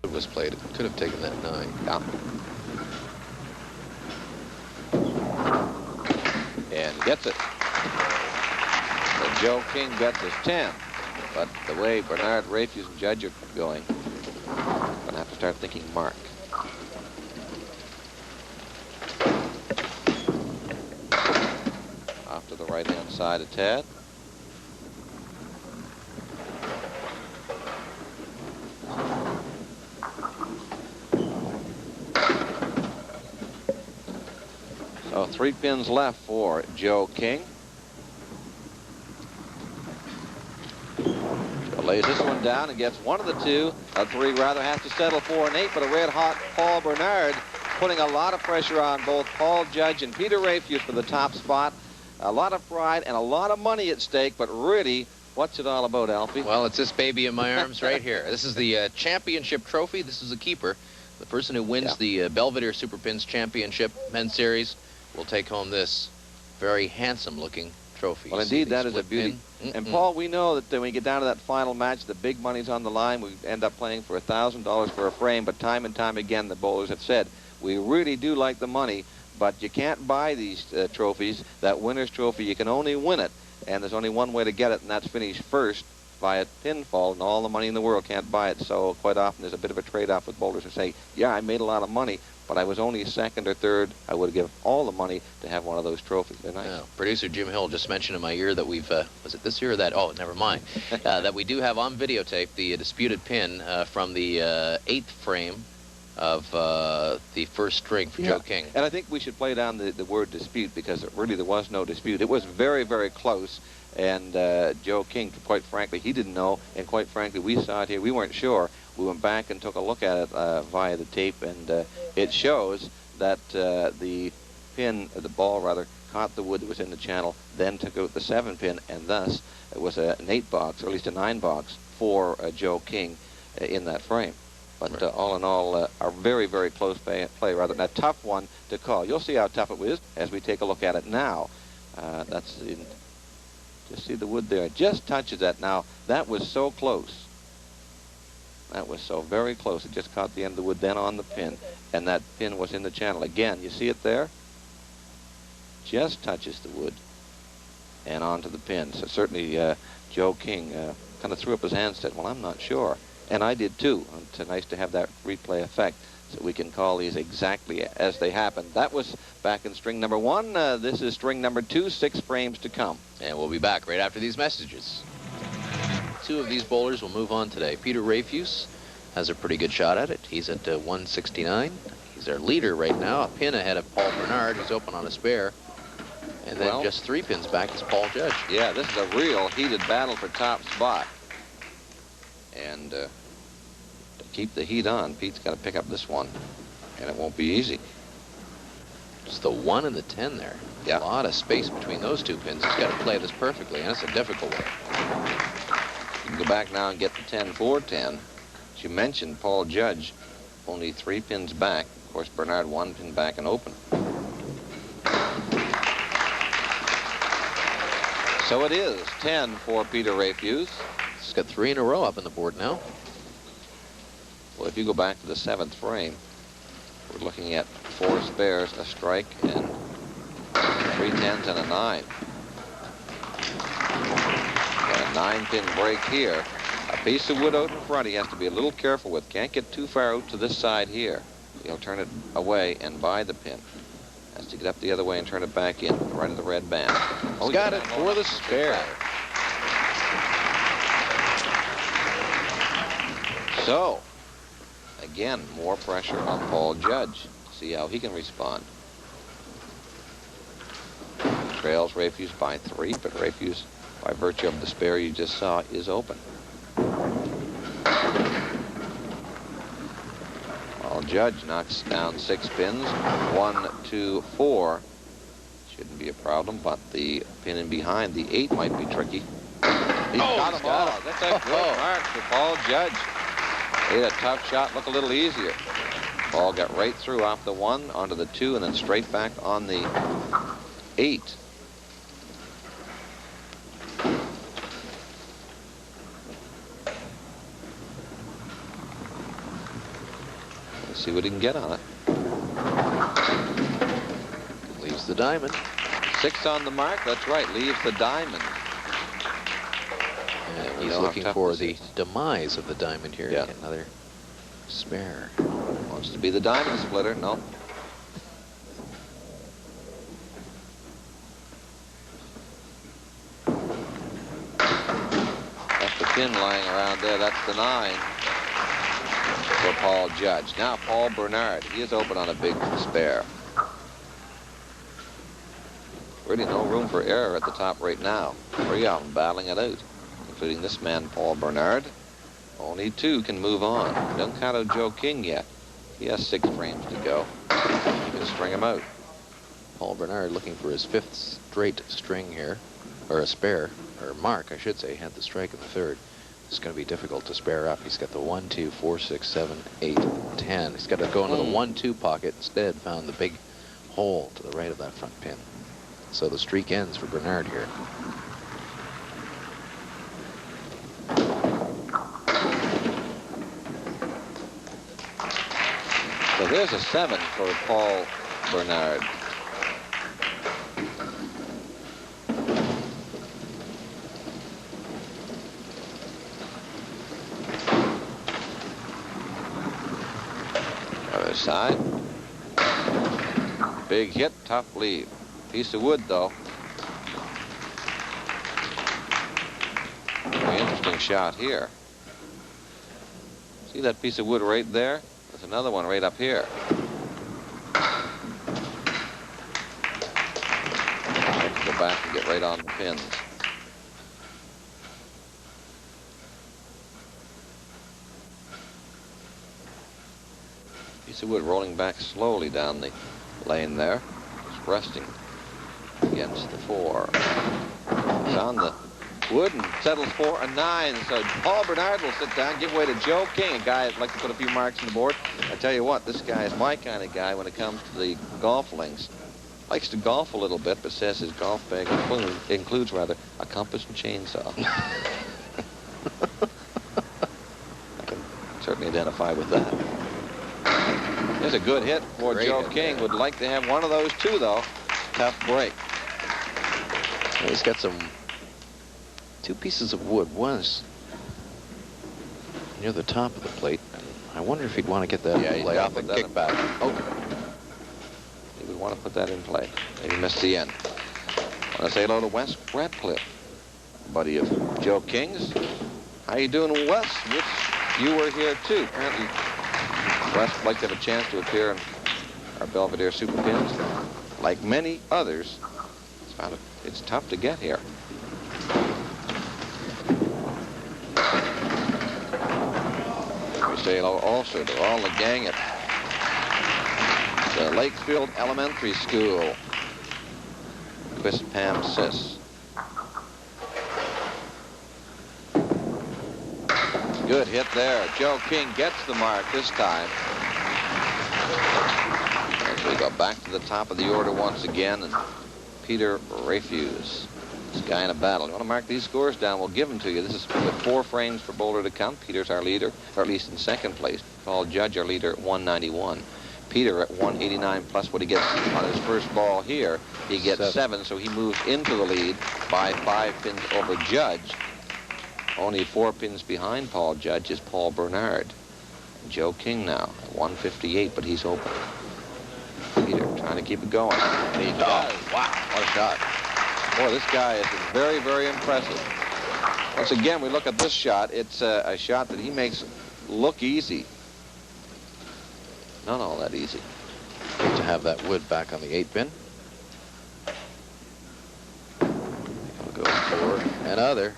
it was played, it could have taken that 9. Yeah. And gets it. So Joe King bets his 10. But the way Bernard, Rafuse, and Judge are going, I'm going to have to start thinking mark. Off to the right-hand side of Ted. So 3 pins left for Joe King. Lays this one down and gets one of the 2. A 3 rather has to settle for an 8, but a red-hot Paul Bernard putting a lot of pressure on both Paul Judge and Peter Rafuse for the top spot. A lot of pride and a lot of money at stake, but really, what's it all about, Alfie? Well, it's this baby in my arms right here. This is the championship trophy. This is the keeper. The person who wins the Belvedere Super Pins Championship Men's Series will take home this very handsome-looking trophy. Well, indeed, that is a beauty. And, Paul, we know that when we get down to that final match, the big money's on the line. We end up playing for $1,000 for a frame, but time and time again, the bowlers have said, we really do like the money, but you can't buy these trophies. That winner's trophy, you can only win it, and there's only one way to get it, and that's finish first via pinfall, and all the money in the world can't buy it. So quite often there's a bit of a trade-off with bowlers who say, yeah, I made a lot of money, but I was only second or third. I would give all the money to have one of those trophies. They're nice. Yeah. Producer Jim Hill just mentioned in my ear that we've, was it this year or that? Oh, never mind. That we do have on videotape the disputed pin from the 8th frame of the first string for Joe King. And I think we should play down the word dispute, because really there was no dispute. It was very, very close. And Joe King, quite frankly, he didn't know. And quite frankly, we saw it here. We weren't sure. We went back and took a look at it via the tape, and it shows that the pin, the ball rather, caught the wood that was in the channel, then took out the 7 pin, and thus it was an 8 box, or at least a 9 box, for Joe King in that frame. But all in all, a very, very close play, rather than a tough one to call. You'll see how tough it was as we take a look at it now. That's in, just see the wood there. It just touches that. Now, that was so close. That was so very close. It just caught the end of the wood, then on the pin. And that pin was in the channel. Again, you see it there? Just touches the wood and onto the pin. So certainly Joe King kind of threw up his hands and said, well, I'm not sure. And I did too. It's nice to have that replay effect so we can call these exactly as they happened. That was back in string number 1. This is string number 2, 6 frames to come. And we'll be back right after these messages. 2 of these bowlers will move on today. Peter Rafuse has a pretty good shot at it. He's at 169. He's our leader right now, a pin ahead of Paul Bernard, who's open on a spare. And then just 3 pins back is Paul Judge. Yeah, this is a real heated battle for top spot. And to keep the heat on, Pete's got to pick up this one, and it won't be easy. Just the 1 and the 10 there. Yeah. A lot of space between those 2 pins. He's got to play this perfectly, and it's a difficult one. You can go back now and get the 10 for 10. As you mentioned, Paul Judge only 3 pins back. Of course, Bernard 1 pin back and open. So it is 10 for Peter Rafuse. He's got 3 in a row up on the board now. Well, if you go back to the 7th frame, we're looking at 4 spares, a strike, and 3 10s and a 9. Got a 9-pin break here. A piece of wood out in front he has to be a little careful with. Can't get too far out to this side here. He'll turn it away and by the pin. Has to get up the other way and turn it back in, right of the red band. He's got it for the spare. So, again, more pressure on Paul Judge. See how he can respond. Trails Rafuse by 3, but Rafuse, by virtue of the spare you just saw, is open. Paul Judge knocks down 6 pins. 1, 2, 4. Shouldn't be a problem, but the pin in behind, the 8, might be tricky. He's got them all. That's a good mark for Paul Judge. Made a tough shot look a little easier. Ball got right through off the 1 onto the 2 and then straight back on the 8. see what he can get on it. Leaves the diamond. 6 on the mark. That's right. Leaves the diamond. And he's looking for the demise of the diamond here. Yeah. Get another spare. Wants to be the diamond splitter. No. That's the pin lying around there. That's the 9 for Paul Judge. Now Paul Bernard. He is open on a big spare. Really no room for error at the top right now. 3 of them battling it out, including this man, Paul Bernard. Only 2 can move on. Don't count out Joe King yet. He has 6 frames to go. He can string him out. Paul Bernard looking for his 5th straight string here, or a spare, or mark, I should say. He had the strike in the 3rd. It's going to be difficult to spare up. He's got the 1, 2, 4, 6, 7, 8, 10. He's got to go into the 1, 2 pocket. Instead, found the big hole to the right of that front pin. So the streak ends for Bernard here. So there's a 7 for Paul Bernard. Other side. Big hit, tough lead. Piece of wood, though. Very interesting shot here. See that piece of wood right there? There's another one right up here. Let's go back and get right on the pins. Piece of wood rolling back slowly down the lane there. Just resting against the 4. He's on the wood and settles for a 9. So Paul Bernard will sit down, give way to Joe King, a guy that'd like to put a few marks on the board. I tell you what, this guy is my kind of guy when it comes to the golf links. Likes to golf a little bit, but says his golf bag includes rather a compass and chainsaw. I can certainly identify with that. There's a good hit for Joe King. Would like to have one of those too, though. Tough break. He's got some 2 pieces of wood. One is near the top of the plate. And I wonder if he'd want to get that play off and kick back. Oh, he would want to put that in play. Maybe missed the end. I want to say hello to Wes Radcliffe, buddy of Joe King's. How you doing, Wes? Wish you were here too. Apparently, Wes would like to have a chance to appear in our Belvedere Super Pins. Like many others, it's tough to get here. We say hello also to all the gang at the Lakefield Elementary School. Chris, Pam, Sis. Good hit there. Joe King gets the mark this time. As we go back to the top of the order once again, and Peter Rafuse, this guy in a battle. You want to mark these scores down? We'll give them to you. This is with 4 frames for Boulder to count. Peter's our leader, or at least in 2nd place. Paul Judge, our leader, at 191. Peter at 189 plus what he gets on his first ball here. He gets 7, so he moves into the lead by 5 pins over Judge. Only 4 pins behind Paul Judge is Paul Bernard. Joe King now at 158, but he's open. Peter trying to keep it going. And he does. Wow, what a shot. Boy, this guy is very, very impressive. Once again, we look at this shot. It's a shot that he makes look easy. Not all that easy. Good to have that wood back on the 8 pin. I'll go for another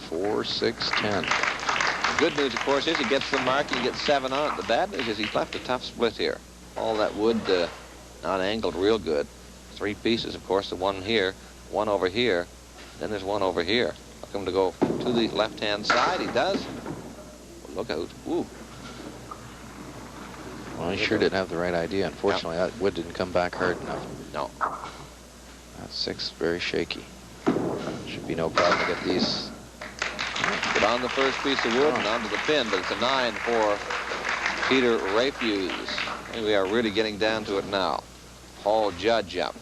4, 6, 10. The good news, of course, is he gets the mark. He gets 7 on it. The bad news is he's left a tough split here. All that wood not angled real good. 3 pieces, of course. The one here, one over here, then there's one over here. Look him to go to the left-hand side. He does. Look out. Ooh. Well, he sure did have the right idea. Unfortunately, that wood didn't come back hard enough. No. That 6 very shaky. Should be no problem to get these. Get on the first piece of wood and onto the pin, but it's a 9 for Peter Rafuse. And we are really getting down to it now. Paul Judge up.